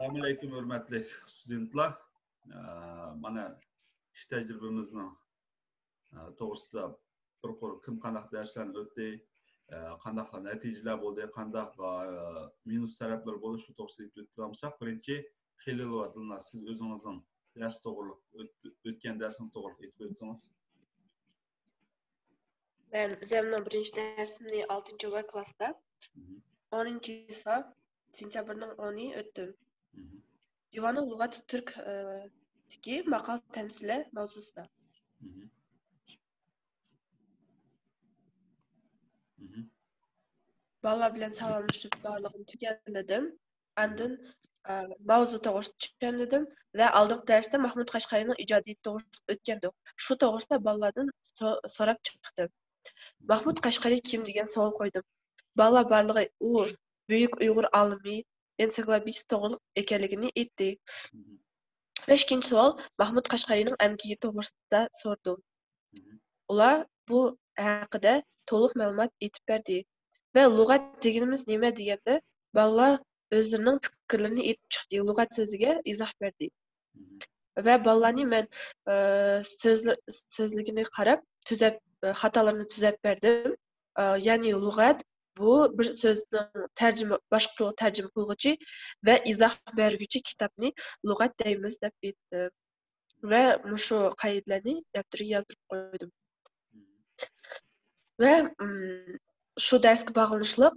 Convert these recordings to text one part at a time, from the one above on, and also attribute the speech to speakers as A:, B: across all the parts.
A: Assalamualaikum hurmatli studentlar. Mana ish tajribamizning to'g'risida bir qo'l kim qanday darslarni o'tdi, qanday natijalar bo'ldi, qanday minus taraflar bo'ldi, shu to'g'risida o'ttiramisak, birinchi Xelil va Dilnaz, siz o'zingizning dars to'g'riliq o'tgan darsingiz to'g'riliq aytib o'tsangiz.
B: Ben o'zimning birinchi darsimni 6 klassda 10 hisob sentyabrning 10-i o'tdim. Divani lug'at turk dagi maqol tamsili mavzusida. Balla bilan salomlashib borlig'imni tugatdim. Andin mavzu to'g'risida tushundim va oldingi darsda Mahmud Qashqariyning ijodiyati to'g'risida o'tgandik. Shu to'g'risida balladan so'rab chiqdim. Mahmud Qashqariy kim degan savol qo'ydim. Balla barlig'i u buyuk Uyg'ur olimi, ensiklopedist to'g'riliq ekanligini aytdi. Va ikkinchi savol Mahmud Qashqariyning amgigi to'g'risida so'rdim. Ular bu haqida to'liq ma'lumot aytib berdi. Va lug'at deganimiz nima deganda, balla o'zining fikrlarini aytib chiqdi. Lug'at so'ziga izoh berdi. Va ballani men so'zligini qarab, xatolarni tuzab berdim. Ya'ni lug'at bu bir so'zni boshqa tilga tarjima qiluvchi va izoh beruvchi kitobni lug'at deymiz deb aytdim. Va shu qoidalarni daftarga yozdirib qo'ydim. Va shu darsga bog'lanishliq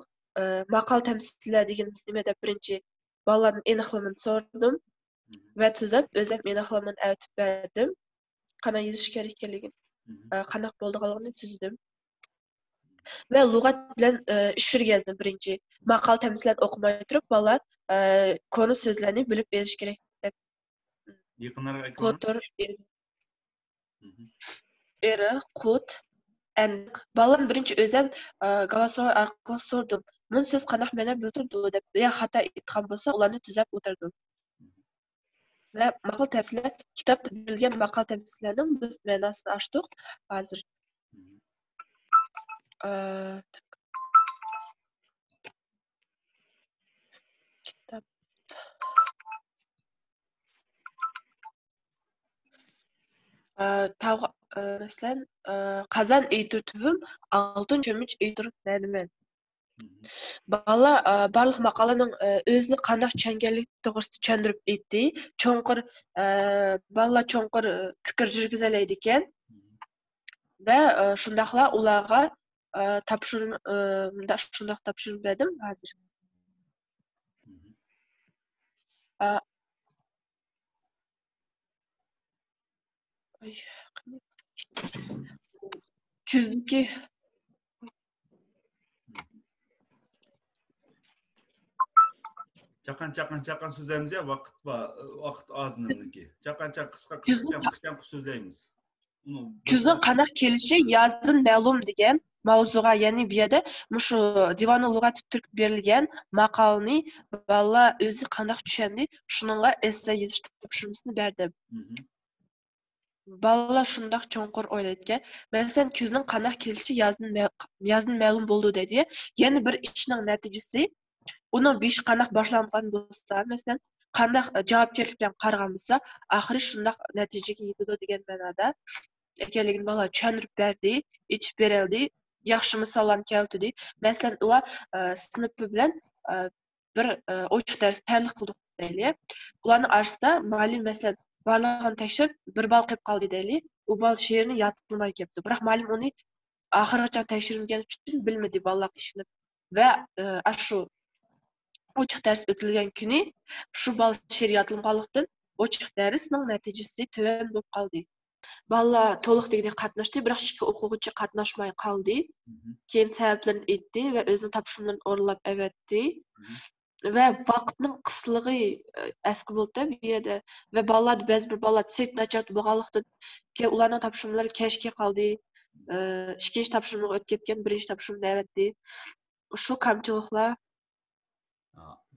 B: maqol tamsillari deganimiz nima deb birinchi bolalarning aniqligini so'radim va tuzib o'zim aniqligini aytib berdim. Qanday yozish kerak ekanligini, qanaqa bo'lganligini tuzdim. Va lug'at bilan ish yurgazdim birinchi. Maqol tamsillarni o'qimay turib, bolalar konu so'zlarni bilib berish kerak deb.
A: Yaqinroq aytib.
B: Qo'tir, eri, qut, aniq. Bolalar birinchi o'zim galosoy orqali so'rdim. Buni siz qanaqa ma'no bildirdi deb. Ya xato aytgan bo'lsa, ularni tuzab o'tirdim. Va maqol tamsillar, kitobda berilgan maqol tamsillarning biz ma'nosini ochdik hozir. Kitap. Masalan, qazon eytirtibim, oltin cho'mich eytirtadiman. Balla barliq maqolaning o'zini qanday tushunganlik to'g'risida tushuntirib aytdi. Cho'nqir balla cho'nqir fikr yurgizalaydi ekan. Va shundaqla ularga shundoq topshirib berdim hozir. Kuzdagi
A: Chaqan so'zlaymiz ya, vaqt ozniniki. Chaqan qisqa so'zlaymiz.
B: Kuzning qanaq kelishi yozdan ma'lum degan mavzuga, ya'ni bu yerda shu Divoni lug'ati turk berilgan maqolni balla o'zi qanaq tushundi, shuningga essa yozish topshirmasini berdim. Balla shundoq cho'nqur o'ylaydigan, masalan, kuzning qanaq kelishi yozdan ma'lum bo'ldi deydi. Yana bir ishning natijasi uning besh qanaq boshlangan bo'lsa, masalan, qanaq javobgarlik bilan qaragan bo'lsa, oxiri shundoq natijaga yetadi degan ma'noda ekanligini balla tushuntirib berdi, ichib berildi, yaxshi misollarni keltirdi. Masalan, ular sinfi bilan bir ochiq dars tayyorlik qildik deylik. Ularning orasida muallim masalan barlig'ini tekshirib, bir ball qilib qoldi deylik. U ball she'rni yodlamay kelibdi. Biroq muallim uni oxirigacha tekshirmagani uchun bilmadi ballar ishini. Va shu ochiq dars o'tilgan kuni shu ball she'r yodlanganlikdan ochiq darsning natijasi tuvan bo'lib qoldi. Balla to'liq degdek qatnashdi, biroq ikki o'quvchi qatnashmay qoldi. Keyin sabablarini aytdi va o'zining topshiriqlarini o'rlab avatdi. Va vaqtning qislig'i eski bo'ldi bu yerda. Va ballar ba'zi bir ballar set nachar bo'lganlikdan keyin ularning topshiriqlari kechga qoldi. Ikkinchi topshiriqni o'tib ketgan, birinchi topshiriqni avatdi. Shu kamchiliklar.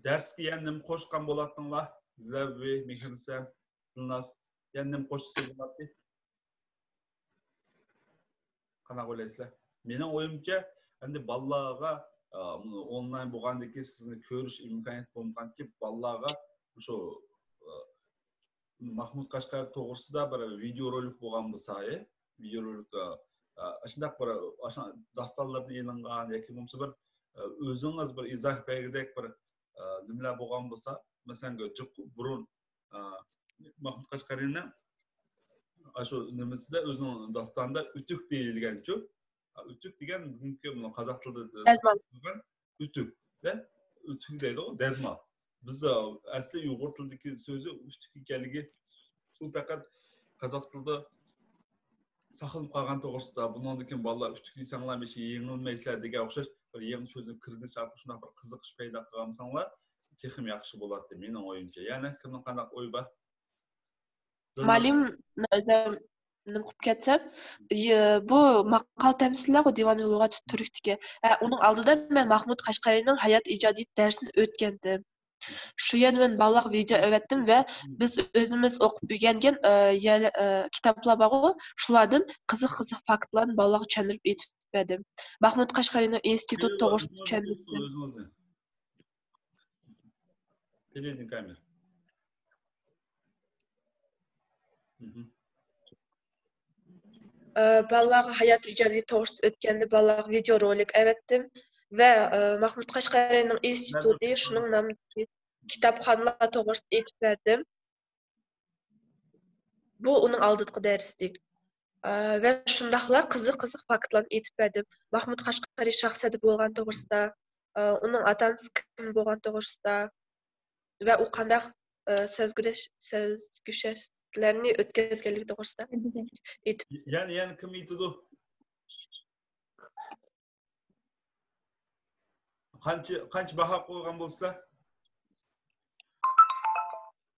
A: Darsga yana nima qo'shgan bo'ladinglar? Sizlar bu Mehrnisam, Dilnaz yana nima qo'shsa bo'ladi? Qanaqa o'ylaysizlar? Mening o'yimcha, endi bolalarga onlayn bo'lgandiki sizni ko'rish imkoniyati bo'lmaganki, bolalarga şu Mahmut Qashqari to'g'risida bir video rolik bo'lgan bo'lsa, video rolik shunday bir dastallardan e'lingan yoki bo'lmasa bir o'zingiz bir izoh bergidek bir nimalar bo'lgan bo'lsa, masalan, burun Mahmut Qashqarining shu nimasida o'zining dostonida utuk deyilganchu. Utuk degan bugungi qozoq tilida utuk va utuk deydi, dazmol. Biz asli Uyg'ur tilidagi so'zi utuk ekanligi u faqat qozoq tilida saqlanib qolgan to'g'risida bundan keyin bolalar utuk deysanglar yengilmaysizlar degan o'xshash bir yangi so'zni kirgiz chaqib shunaqa bir qiziqish paydo qilgansanlar texim yaxshi bo'ladi mening o'yimcha. Ya'ni kimning qanday o'y bor?
B: Malim o'zim nima qilib ketsam, bu maqol tamsillar Divan lug'at turkdagi. Uning oldida men Mahmud Qashqariyning hayot ijodiyat darsini o'tgandim. Shu yerda men baliq video o'tdim va biz o'zimiz o'qib o'rgangan kitoblar bor, shulardan qiziq faktlarni baliq tushuntirib aytib berdim. Mahmud Qashqariyning institut to'g'risida tushuntirdim.
A: Передний камер.
B: Balaga hayot ijodiy to'g'risida o'tganda balaga video rolik avatdim va Mahmud Qashqariyning instituti shuning nomidagi kitobxonlar to'g'risida aytib berdim. Bu uning oldingi darsdi. Va shundaqla qiziq faktlarni aytib berdim. Mahmud Qashqariy shaxsiyati bo'lgan to'g'risida, uning ota-onasi kim bo'lgan to'g'risida va u qanday sezgishlarni o'tkazganligi to'g'risida aytib.
A: Ya'ni kim aytadi? Qancha baho qo'ygan bo'lsa,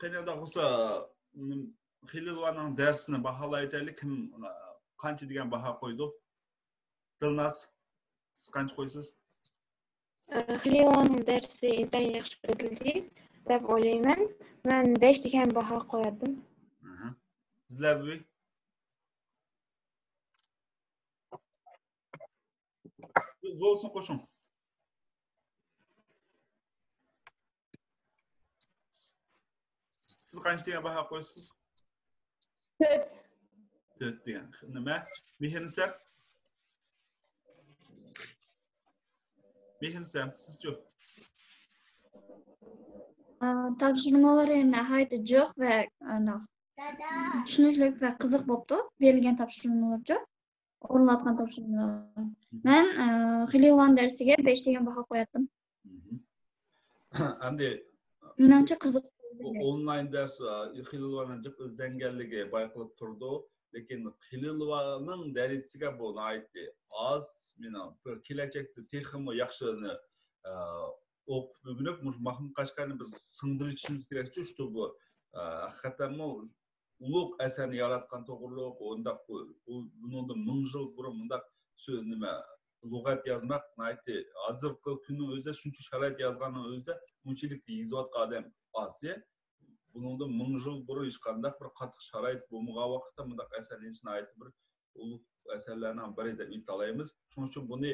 A: qanday bo'lsa Xililovaning darsini baholaytaylik, kim qancha degan baho qo'ydi? Dilnaz, siz qancha qo'ysiz?
C: Xililovaning darsi intan yaxshi o'tildi deb o'ylayman. Men 5 degan baho qo'yardim.
A: Sizlar bu bo'lsin qo'shing. Siz qancha degan baho qo'ysiz? 4 degan. Nima? Mehrinsam? Mehrinsam, sizchi?
C: Topshirmalari nihoyatda jo'q va tushunishli va qiziq bo'libdi. Berilgan topshirmalarcha, o'rinlatgan topshirmalar. Men Xililvan darsiga 5 degan baho qo'yatdim.
A: Endi
C: menimcha qiziq.
A: Online ders Xililvanning izlanganligi bayqalib turdi, lekin Xililvanning darsiga bu nihoyatda oz, meni kelajakda texmi yaxshini o'qib o'rganib, Mahmud Qashqariyni biz singdirib tushunimiz kerak-ku, shu bu haqiqatan ulug' asarni yaratgan to'g'riliq, unda bundan 1000 yil burun bunda nima lug'at yozmak, nihoyatda hozirgi kunning o'zida shuncha sharoit yozganning o'zida unchalik yozayotgan odam oz. Bundan 1000 yil burun hech qanday bir qattiq sharoit bo'lmagan vaqtda bunda asarning nihoyatda bir ulug' asarlardan biri deb aytamiz. Shuning uchun buni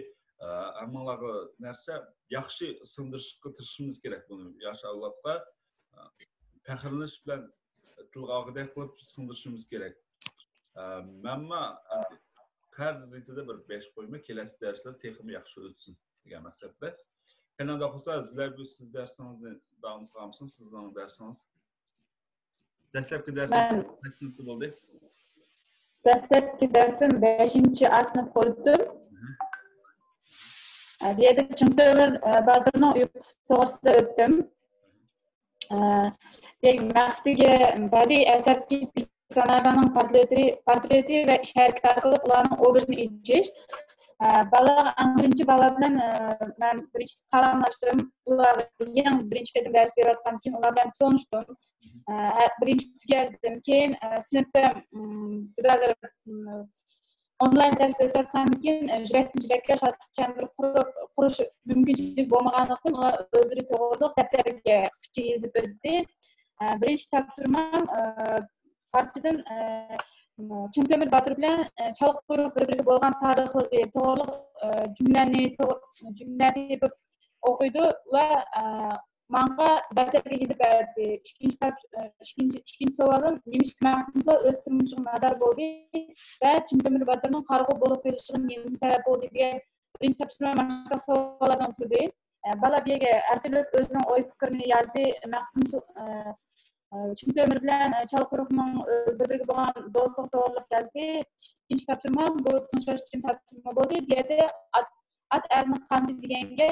A: ammalarga narsa yaxshi sindirishga tirishimiz kerak. Buni yaxshi Allohga faxrlanish bilan tilg'og'idek qilib sindirishimiz kerak. Menma har ritida bir 5 qo'yma, kelasi darslar texmi yaxshi o'tsin degan maqsadda. Kanada bo'lsa, sizlar bu siz darsingizni davom qilamiz, sizning darsingiz. Dastlabki darsingiz qaysi sinfda bo'ldi?
D: Dastlabki darsim 5-A sinf bo'ldi. Diğer Çıntömür Badır'ın uykusu to'g'risida o'tdim. Maqsadiga badiiy asardagi personajlarning portreti va ish harakati orqali ularning obrazini ijish. Birinchi bala bilan men birinchi salomlashdim. Ular birinchi qator dars berayotgan keyin ular bilan tanishdim. Birinchi tugadim. Keyin sinfda biz hozir online ders o'tayotgan keyin yurakka shatqichan bir qurish mumkinchilik bo'lmaganligidan ular o'zlari to'g'ri daftarga qisqacha yozib o'tdi. Birinchi topshirmam partiyadan Çıntömür Badir bilan Chalq quyruq bir-biriga bo'lgan sodiqligi, to'g'ri jumlani tepib o'qiydi. Ular Manga daftarga yezib berdi. İkinci savolum nemişki maqtumsa o'z turmushim nazar bo'ldi va Chintemir Botirning qarg'u bo'lib kelishiga nima sabab bo'ldi degan birinchi topshirma boshqa savollardan turdi. Bala bir yerga ertalab o'zining o'y fikrini yozdi. Maqtum Chintemir bilan Chalquruqning bir-biriga bo'lgan do'stlik to'g'riliq yozdi. İkinci topshirma bu tunishish uchun topshirma bo'ldi. Bu yerda at erni qandi deganga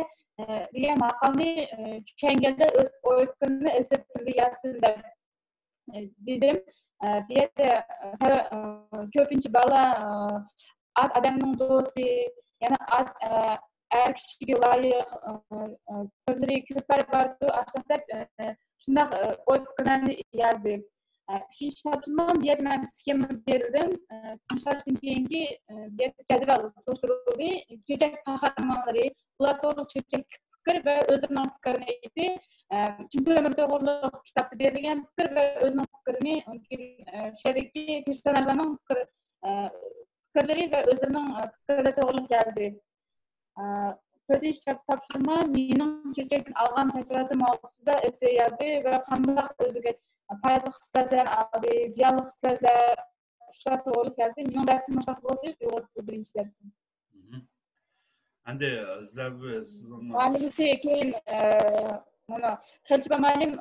D: degan maqolni tushunganda o'z o'y fikrini esib turdi yozsin deb dedim. Bu yerda ko'pincha bala at odamning do'sti, yana at er kishiga loyiq turli ko'plar bor-ku, ashtaxtab shundoq o'y fikrlarni yozdi. Uchinchi topshirmam bu yerda man sxema berdim. Tashlashdan keyingi jadval to'ldirildi. Cho'chak qahramonlari ular to'liq cho'chak fikr va o'zining fikrini aytdi. Chintemir to'g'riliq kitobda berilgan fikr va o'zining fikrini sherdagi personajlarning fikrlari va o'zining fikrlari to'g'riliq yozdi. To'rtinchi topshirma mening cho'chakdan olgan taassurotim mavzusida essay yozdi va qanday o'ziga foydali hislatlar oldi, ziyonli hislatlar shular to'g'riliq yozdi. Mening darsim shunaqa bo'ldi, birinchi darsim.
A: Endi sizlar sizning
D: Muallimisi keyin buni Xelchba muallim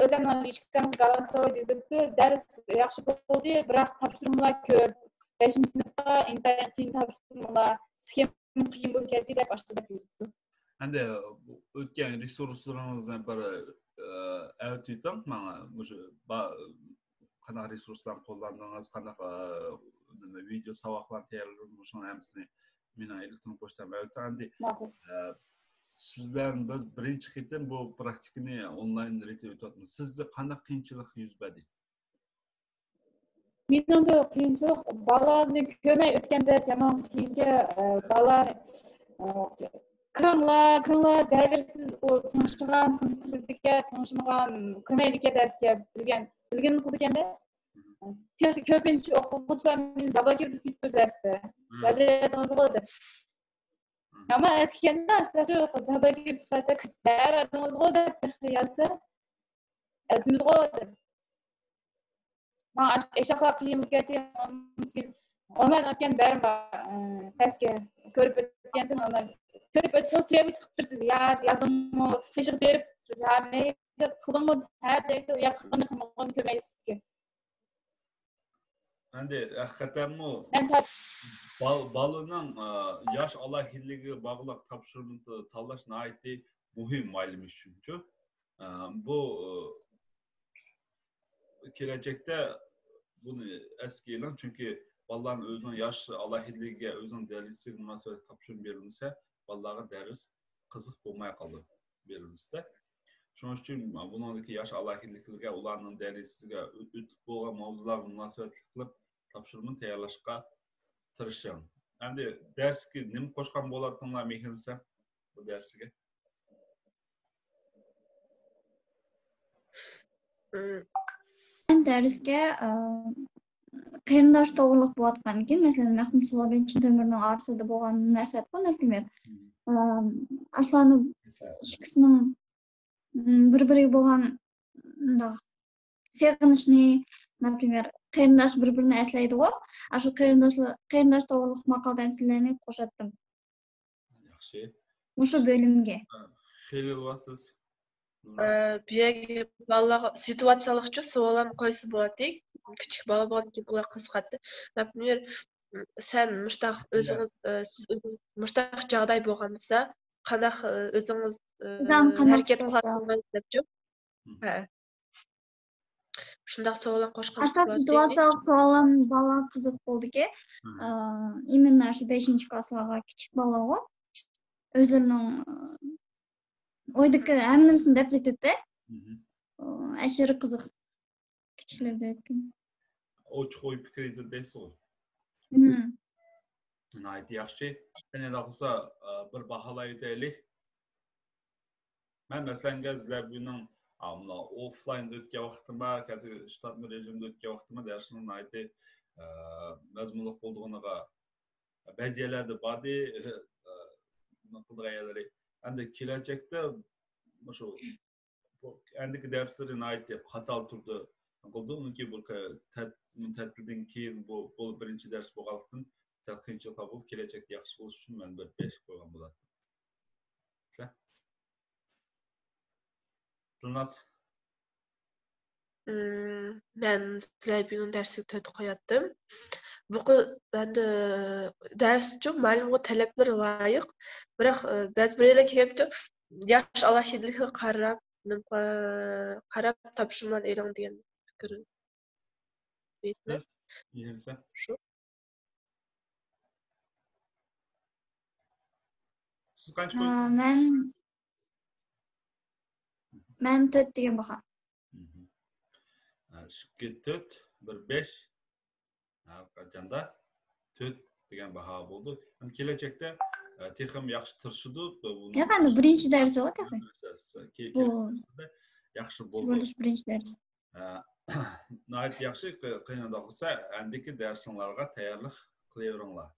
D: o'zimning ishkim Galasoy dezibdi, dars yaxshi bo'ldi, biroq topshirmalar ko'p. 5-sinfda intayin qiyin topshirmalar, sxema qiyin bo'lib ketdi deb boshlab yozibdi.
A: endi o'tgan resurslaringizdan bir aytayotgan mana o'sha qanaqa resurslarni qo'llandingiz, qanaqa video saboqlarni tayyorladingiz, o'shaning hammasini meni elektron pochtam aytdi. Sizdan biz birinchi qitim bu praktikani onlayn o'tyapmiz. Sizda qanaqa qiyinchilik yuz berdi?
D: Menimda qiyinchilik balani ko'rmay o'tganda yomon keyingi bala Kırımlar, derversiz o tanıştıran, tanışmagan, kırmaydık dersga bilgen kıldıkende köpünçü okumuçlar meni zabalga zıpıttı derste. Vaziyetimiz oldu. Ama eskiden aslında zabalga zıpıttı der adımız oldu. Yazsa adımız oldu. Ma eşaklar kıyım geldi. Onlar ötken berim var. Teske görüp ötkendim onlar. Körüp ötken süremi çıkıptırsız. Yazdım mı? Teşik berip ne kıldım mı? Her deydi yakını kılmağını kömeyiz ki.
A: Endi hakikaten mi balının yaş alohidligiga bog'liq topshiriqni tanlash nihoyatda muhim muallim uchunchi. Bu kelajakda buni esga eling, chunki balalarning o'zining yosh alohidligiga, o'zining dalilsiz munosabat topshirib berilsa, balalarga dars qiziq bo'lmay qoldi berilsa. Shuning uchun buningdagi yosh alohidliklarga, ularning dalilsizga o'tib bo'lgan mavzular munosabat qilib topshiriqni tayyorlashga tirishing. Endi darsga nima qo'shgan bo'lardinglar mehnatsa bu darsiga?
C: Darsga qarindosh to'g'riliq bo'layotgan ekan, masalan, Mahmud Sulobin Chintemirning arsida bo'lgan munosabat, например, Arslanov ikkisining bir-biriga bo'lgan seg'inishni, например, qarindosh bir-birini eslaydi-ku, shu qarindosh to'g'riliq maqoldan sizlarni qo'shatdim.
A: Yaxshi.
C: O'sha bo'limga.
A: Xeyirlisiz.
B: Bu yerga bolalarga situatsiyalikcha savollarni qo'ysa bo'ladi. Kichik bola borki, bular qiziqadi. Например, sen mushtaq o'zingiz siz o'zingiz mushtaq joyday bo'lgan bo'lsa, qanday o'zingiz harakat qilasizlar debchi. Ha. Shunday savollar qo'shgan.
C: Ashta situatsiyalik savollar bola qiziq bo'ldiki, именно shu 5-klasslarga kichik bolaga o'zlarining oydagi hammasini deb aytadi. Aşırı qiziq. Kichiklarda aytgan.
A: Ochiq o'y fikr deysiz. Nihoyat yaxshi. Yana bo'lsa bir baholay aytaylik. Men masalan sizlar buning offline o'tgan vaqtimda, shtatli rejimda o'tgan vaqtimda darsning nihoyat mazmunli bo'lganiga ba'zi yerlarda bordi, qildiqaylar. Endi kelajakda şu endiki derslerin ait dep hatalı turda qıldı. Onunki bu tədbirdən keyin bu birinci ders bolğanlıqdan qiyinchilik bo'lib kelajakda yaxshi bo'lish uchun men bir 5 qo'ygan bo'lardim. Dilnaz.
B: Ben Süleybi'nin dersi 4 qo'yatdim. Bu bende ders çok ma'lum talablar layık. Biroq ba'zi birlar kelibdi. Yosh alohidlikka qarab topshirman e'lon degan fikr.
A: Siz yersa
B: Shu.
A: Siz qancha
C: Ha,
A: qo'ydingiz?
C: men 4 degan baha.
A: 4, 5. Qachanda 4 degan baho bo'ldi. Ham kelajakda texim yaxshi tirishdi.
C: Yaqanda birinchi dars o texim. Bu
A: yaxshi bo'ldi.
C: Bo'lish birinchi dars.
A: Nəhayət yaxşı qiyinada olsa, əndiki dərslərə tayyorlik qilaveringlar.